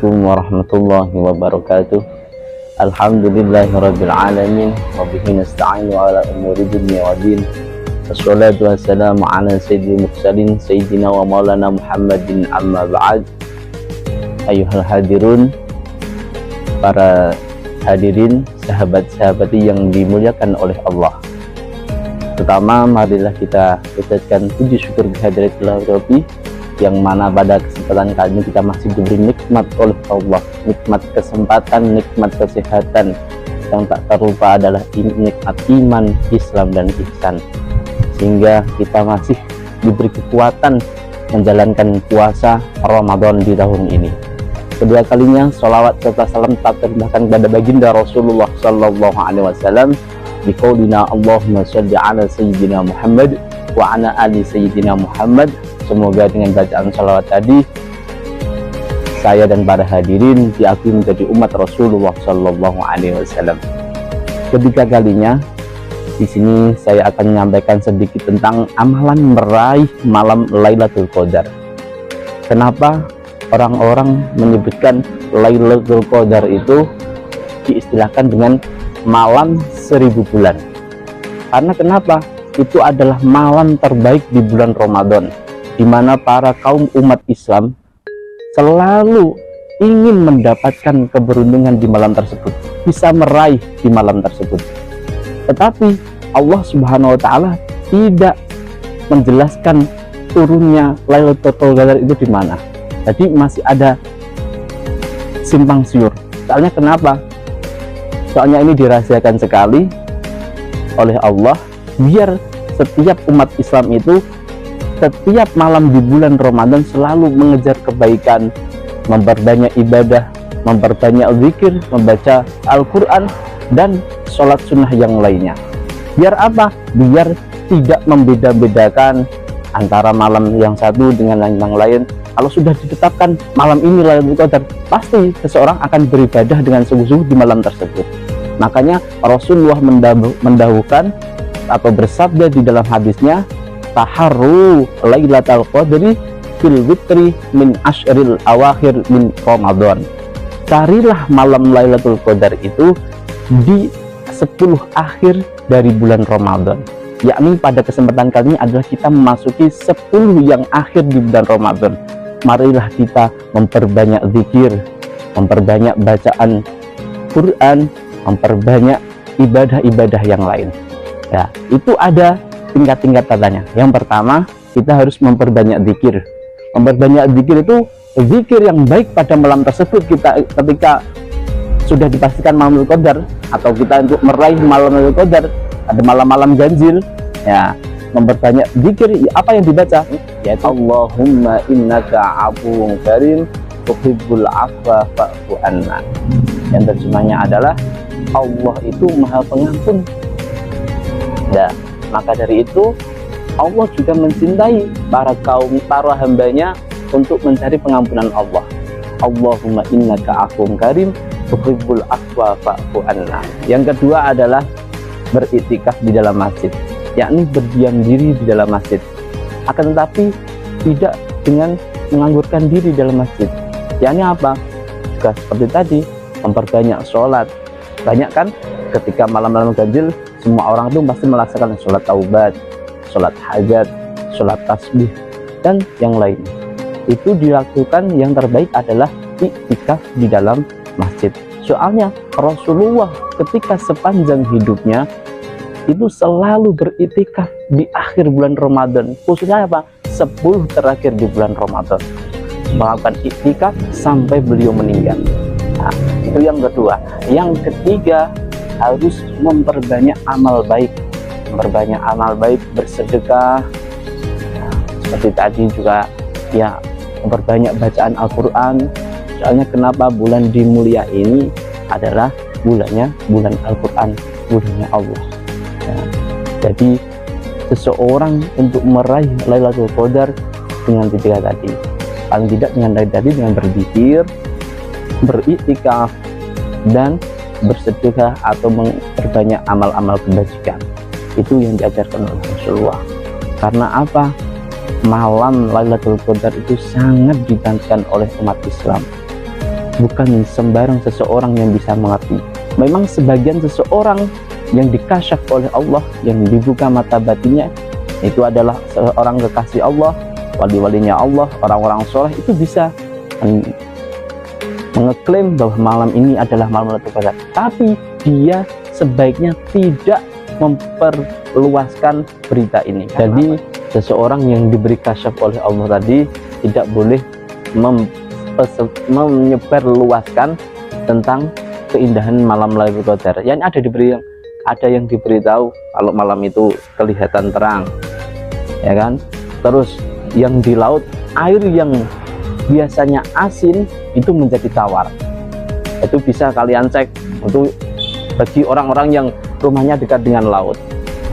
Assalamualaikum warahmatullahi wabarakatuh. Alhamdulillahirabbil alamin wa bihi nasta'inu ala umuri dunya waddin. Wassalatu wassalamu ala sayyidil mursalin sayyidina wa maulana Muhammadin, amma ba'd. Ayyuhal hadirun, para hadirin, sahabat-sahabati yang dimuliakan oleh Allah. Pertama, marilah kita ucapkan puji syukur kehadirat Rabbi, yang mana pada kesempatan kali ini kita masih diberi nikmat oleh Allah, nikmat kesempatan, nikmat kesehatan, yang tak terlupa adalah nikmat iman, Islam, dan ihsan, sehingga kita masih diberi kekuatan menjalankan puasa Ramadan di tahun ini. Kedua kalinya sholawat serta salam tak terlimpahkan kepada baginda Rasulullah Sallallahu Alaihi Wasallam di qaulina Allahumma sholli ala sayyidina Muhammad wa ala ali sayyidina Muhammad. Semoga dengan bacaan sholawat tadi, saya dan para hadirin diakui menjadi umat Rasulullah Sallallahu Alaihi Wasallam. Ketiga kalinya, di sini saya akan menyampaikan sedikit tentang amalan meraih malam Lailatul Qadar. Kenapa orang-orang menyebutkan Lailatul Qadar itu diistilahkan dengan malam 1000 bulan? Karena kenapa? Itu adalah malam terbaik di bulan Ramadan, di mana para kaum umat Islam selalu ingin mendapatkan keberuntungan di malam tersebut, bisa meraih di malam tersebut. Tetapi Allah Subhanahu wa Ta'ala tidak menjelaskan turunnya Lailatul Qadar itu di mana. Jadi masih ada simpang siur. Soalnya kenapa? Soalnya ini dirahasiakan sekali oleh Allah, biar setiap umat Islam itu setiap malam di bulan Ramadan selalu mengejar kebaikan, memperbanyak ibadah, memperbanyak zikir, membaca Al-Quran, dan sholat sunnah yang lainnya. Biar apa? Biar tidak membeda-bedakan antara malam yang satu dengan yang lain. Kalau sudah ditetapkan malam ini Lailatul Qadar, pasti seseorang akan beribadah dengan sungguh-sungguh di malam tersebut. Makanya Rasulullah mendahulukan atau bersabda di dalam hadisnya, taharru Lailatul Qadri fil witri min asyril awakhir min Ramadan. Carilah malam Lailatul Qadar itu di 10 akhir dari bulan Ramadan. Yakni pada kesempatan kali ini adalah kita memasuki 10 yang akhir di bulan Ramadan. Marilah kita memperbanyak zikir, memperbanyak bacaan Quran, memperbanyak ibadah-ibadah yang lain. Ya, itu ada tingkat-tingkat katanya. Yang pertama, kita harus memperbanyak zikir. Memperbanyak zikir itu zikir yang baik pada malam tersebut. Kita ketika sudah dipastikan malam Lailatul Qadar, atau kita untuk meraih malam Lailatul Qadar, ada malam-malam ganjil, ya, memperbanyak zikir. Apa yang dibaca? Yaitu Allahumma innaka afuwun karim tuhibbul afwa fa'fu anna. Yang terjemahnya adalah Allah itu Maha Pengampun. Ya, maka dari itu Allah juga mencintai para hambanya untuk mencari pengampunan Allah. Allahumma innaka afuwun karim tuhibbul afwa fa'fu anna. Yang kedua adalah beriktikaf di dalam masjid, yakni berdiam diri di dalam masjid. Akan tetapi tidak dengan menganggurkan diri dalam masjid. Yakni apa? Juga seperti tadi, memperbanyak sholat. Banyak kan ketika malam-malam ganjil, semua orang itu pasti melaksanakan sholat taubat, sholat hajat, sholat tasbih, dan yang lainnya. Itu dilakukan, yang terbaik adalah iktikaf di dalam masjid. Soalnya Rasulullah ketika sepanjang hidupnya itu selalu beriktikaf di akhir bulan Ramadan, khususnya apa? 10 terakhir di bulan Ramadan, melakukan iktikaf sampai beliau meninggal. Nah, itu yang kedua. Yang ketiga, harus memperbanyak amal baik. Memperbanyak amal baik, bersedekah, seperti tadi juga, ya, memperbanyak bacaan Al-Quran. Soalnya kenapa bulan di mulia ini adalah bulannya bulan Al-Quran, bulannya Allah. Ya, jadi seseorang untuk meraih Lailatul Qadar dengan tiga tadi, paling tidak dengan tadi, dengan berzikir, beriktikaf, dan bersedekah atau memperbanyak amal-amal kebajikan. Itu yang diajarkan oleh Rasulullah. Karena apa? Malam Lailatul Qadar itu sangat dinantikan oleh umat Islam. bukan sembarang seseorang yang bisa mengerti. Memang sebagian seseorang yang dikasyaf oleh Allah, yang dibuka mata batinnya, itu adalah seorang kekasih Allah, wali-walinya Allah, orang-orang soleh, itu bisa mengeklaim bahwa malam ini adalah malam Lailatul Qadar. Tapi dia sebaiknya tidak memperluaskan berita ini. Jadi seseorang yang diberi kasyaf oleh Allah tadi tidak boleh menyebarluaskan tentang keindahan malam Lailatul Qadar. Yang ada yang diberitahu kalau malam itu kelihatan terang, ya kan? Terus yang di laut, air yang biasanya asin itu menjadi tawar. Itu bisa kalian cek untuk bagi orang-orang yang rumahnya dekat dengan laut,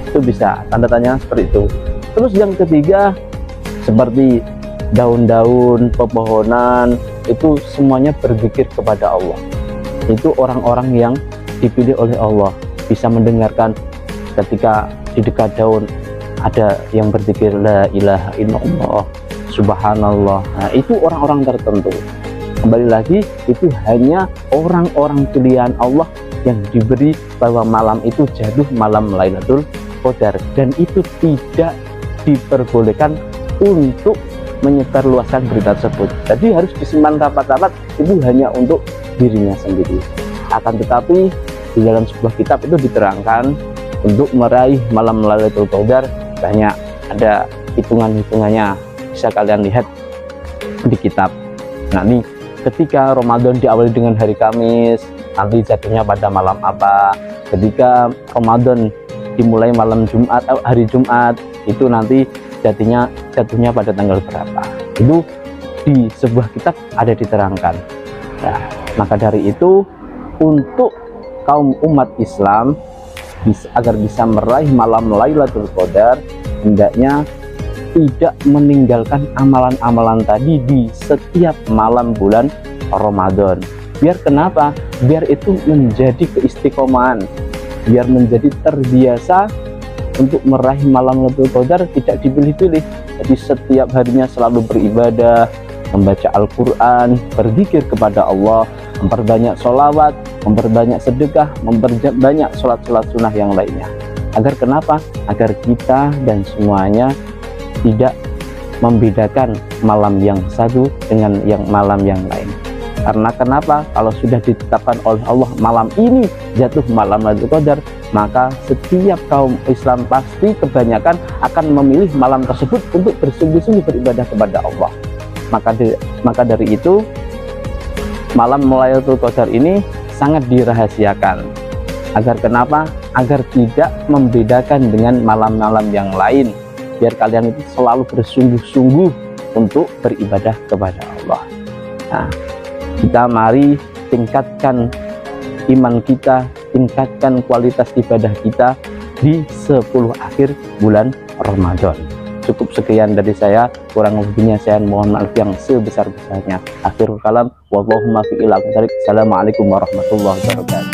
itu bisa tanda tanya seperti itu. Terus yang ketiga, seperti daun-daun, pepohonan, itu semuanya berzikir kepada Allah. Itu orang-orang yang dipilih oleh Allah, bisa mendengarkan ketika di dekat daun ada yang berzikir la ilaha illallah, subhanallah. Nah, itu orang-orang tertentu. Kembali lagi, itu hanya orang-orang pilihan Allah yang diberi bahwa malam itu jatuh malam Lailatul Qadar, dan itu tidak diperbolehkan untuk menyebarluaskan berita tersebut. Jadi harus disimpan rapat-rapat, itu hanya untuk dirinya sendiri. Akan tetapi di dalam sebuah kitab itu diterangkan untuk meraih malam Lailatul Qadar banyak, ada hitungan-hitungannya, bisa kalian lihat di kitab. Nah, ini ketika Ramadan diawali dengan hari Kamis, nanti jatuhnya pada malam apa? Ketika Ramadan dimulai malam Jumat, hari Jumat, itu nanti jatuhnya pada tanggal berapa? Itu di sebuah kitab ada diterangkan. Nah, maka dari itu untuk kaum umat Islam agar bisa meraih malam Lailatul Qadar, hendaknya tidak meninggalkan amalan-amalan tadi di setiap malam bulan Ramadan. Biar kenapa? Biar itu menjadi keistiqomahan, biar menjadi terbiasa untuk meraih malam Lailatul Qadar, tidak dipilih-pilih. Jadi setiap harinya selalu beribadah, membaca Al-Quran, berzikir kepada Allah, memperbanyak sholawat, memperbanyak sedekah, memperbanyak sholat-sholat sunnah yang lainnya. Agar kenapa? Agar kita dan semuanya tidak membedakan malam yang satu dengan yang malam yang lain. Karena kenapa? Kalau sudah ditetapkan oleh Allah malam ini jatuh malam Lailatul Qadar, maka setiap kaum Islam pasti kebanyakan akan memilih malam tersebut untuk bersungguh-sungguh beribadah kepada Allah. Maka dari itu malam Lailatul Qadar ini sangat dirahasiakan. Agar kenapa? Agar tidak membedakan dengan malam-malam yang lain. Biar kalian itu selalu bersungguh-sungguh untuk beribadah kepada Allah. Nah, kita mari tingkatkan iman kita, tingkatkan kualitas ibadah kita di 10 akhir bulan Ramadan. Cukup sekian dari saya, kurang lebihnya saya mohon maaf yang sebesar-besarnya. Akhirul kalam, wallahumma fi'il aqtarik. Assalamualaikum warahmatullahi wabarakatuh.